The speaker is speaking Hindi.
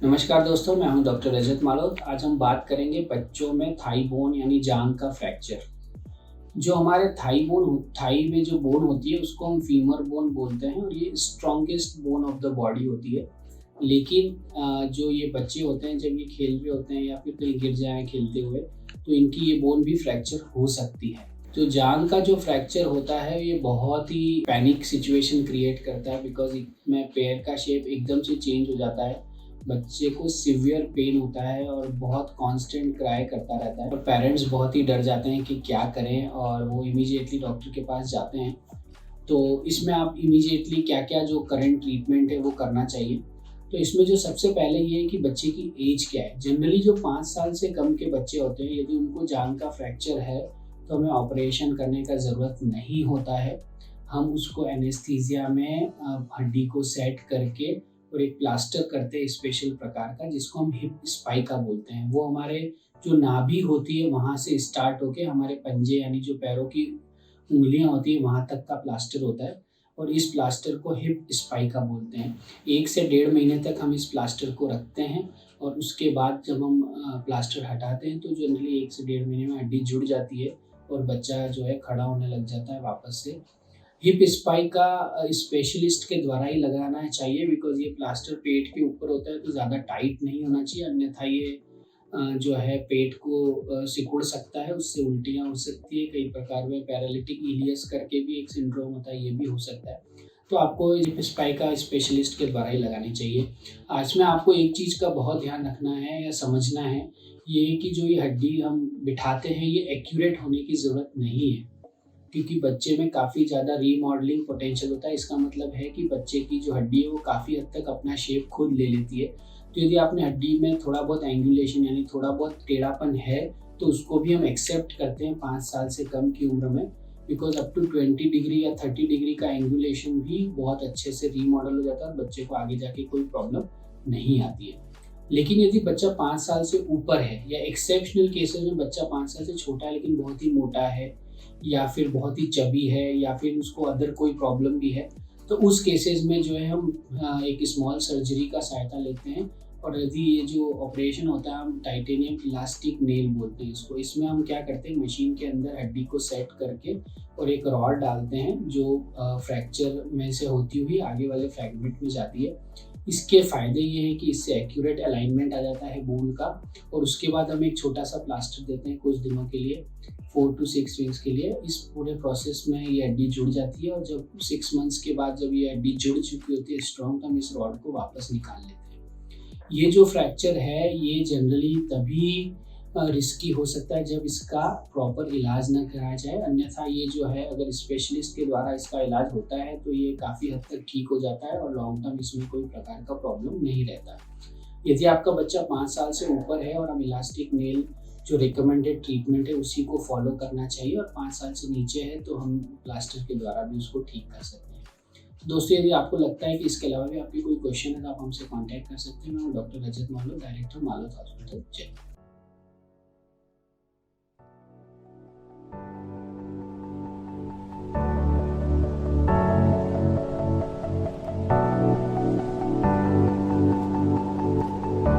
नमस्कार दोस्तों, मैं हूं डॉक्टर रजत मालोत। आज हम बात करेंगे बच्चों में थाई बोन यानी जांघ का फ्रैक्चर। जो हमारे थाई में जो बोन होती है उसको हम फीमर बोन बोलते हैं और ये strongest bone of the body होती है। लेकिन जो ये बच्चे होते हैं जब ये खेल रहे होते हैं या फिर कहीं गिर जाएं खेलते हुए, तो इनकी ये बोन भी फ्रैक्चर हो सकती है। तो जांघ का जो फ्रैक्चर होता है ये बहुत ही पैनिक सिचुएशन क्रिएट करता है, बिकॉज इसमें पैर का शेप एकदम से चेंज हो जाता है। बच्चे को सिवियर पेन होता है और बहुत कांस्टेंट क्राई करता रहता है और पेरेंट्स बहुत ही डर जाते हैं कि क्या करें, और वो इमीडिएटली डॉक्टर के पास जाते हैं। तो इसमें आप इमीडिएटली क्या क्या जो करंट ट्रीटमेंट है वो करना चाहिए। तो इसमें जो सबसे पहले ये है कि बच्चे की एज क्या है। जनरली जो 5 साल से कम के बच्चे होते हैं, यदि उनको जांघ का फ्रैक्चर है तो हमें ऑपरेशन करने का ज़रूरत नहीं होता है। हम उसको एनेस्थीसिया में हड्डी को सेट करके और एक प्लास्टर करते हैं स्पेशल प्रकार का, जिसको हम हिप स्पाइका बोलते हैं। वो हमारे जो नाभि होती है वहाँ से स्टार्ट होके हमारे पंजे यानी जो पैरों की उंगलियां होती है वहाँ तक का प्लास्टर होता है, और इस प्लास्टर को हिप स्पाइका बोलते हैं। 1 से 1.5 महीने तक हम इस प्लास्टर को रखते हैं और उसके बाद जब हम प्लास्टर हटाते हैं तो जनरली 1 से 1.5 महीने में हड्डी जुड़ जाती है और बच्चा जो है खड़ा होने लग जाता है वापस से। हिप स्पाइका स्पेशलिस्ट के द्वारा ही लगाना चाहिए, बिकॉज ये प्लास्टर पेट के ऊपर होता है तो ज़्यादा टाइट नहीं होना चाहिए, अन्यथा ये जो है पेट को सिकुड़ सकता है, उससे उल्टियाँ हो सकती है। कई प्रकार में पैरालिटिक इलियस करके भी एक सिंड्रोम होता है, ये भी हो सकता है। तो आपको हिप स्पाइका स्पेशलिस्ट के द्वारा ही लगानी चाहिए। आज में आपको एक चीज़ का बहुत ध्यान रखना है या समझना है, ये कि जो ये हड्डी हम बिठाते हैं ये एक्यूरेट होने की ज़रूरत नहीं है, क्योंकि बच्चे में काफ़ी ज़्यादा रीमॉडलिंग पोटेंशियल होता है। इसका मतलब है कि बच्चे की जो हड्डी है वो काफ़ी हद तक अपना शेप खुद ले लेती है। तो यदि आपने हड्डी में थोड़ा बहुत एंगुलेशन यानी थोड़ा बहुत टेढ़ापन है तो उसको भी हम एक्सेप्ट करते हैं 5 साल से कम की उम्र में, बिकॉज अप टू 20 डिग्री या 30 डिग्री का एंगुलेशन भी बहुत अच्छे से रीमॉडल हो जाता है और बच्चे को आगे जाके कोई प्रॉब्लम नहीं आती है। लेकिन यदि बच्चा 5 साल से ऊपर है या एक्सेप्शनल केसेस में बच्चा 5 साल से छोटा है लेकिन बहुत ही मोटा है या फिर बहुत ही चबी है या फिर उसको अदर कोई प्रॉब्लम भी है, तो उस केसेस में जो है हम एक स्मॉल सर्जरी का सहायता लेते हैं। और यदि ये जो ऑपरेशन होता है हम टाइटेनियम इलास्टिक नेल बोलते हैं इसको। इसमें हम क्या करते हैं, मशीन के अंदर हड्डी को सेट करके और एक रॉड डालते हैं जो फ्रैक्चर में से होती हुई आगे वाले फ्रैगमेंट में जाती है। इसके फ़ायदे ये हैं कि इससे एक्यूरेट अलाइनमेंट आ जाता है बोन का, और उसके बाद हम एक छोटा सा प्लास्टर देते हैं कुछ दिनों के लिए, 4 to 6 वीक्स के लिए। इस पूरे प्रोसेस में ये हड्डी जुड़ जाती है और जब 6 मंथ्स के बाद जब ये हड्डी जुड़ चुकी होती है स्ट्रॉन्ग, तो हम इस रॉड को वापस निकाल लेते हैं। ये जो फ्रैक्चर है ये जनरली तभी रिस्की हो सकता है जब इसका प्रॉपर इलाज ना कराया जाए, अन्यथा ये जो है अगर स्पेशलिस्ट के द्वारा इसका इलाज होता है तो ये काफ़ी हद तक ठीक हो जाता है और लॉन्ग टर्म इसमें कोई प्रकार का प्रॉब्लम नहीं रहता। यदि आपका बच्चा 5 साल से ऊपर है और हम इलास्टिक नेल जो रिकमेंडेड ट्रीटमेंट है उसी को फॉलो करना चाहिए, और 5 साल से नीचे है तो हम प्लास्टर के द्वारा भी उसको ठीक कर सकते हैं। दोस्तों, यदि आपको लगता है कि इसके अलावा भी आपकी कोई क्वेश्चन है तो आप हमसे कांटेक्ट कर सकते हैं। मैं हूं डॉक्टर रजत मालोत, डायरेक्टर मालोत हॉस्पिटल, जय।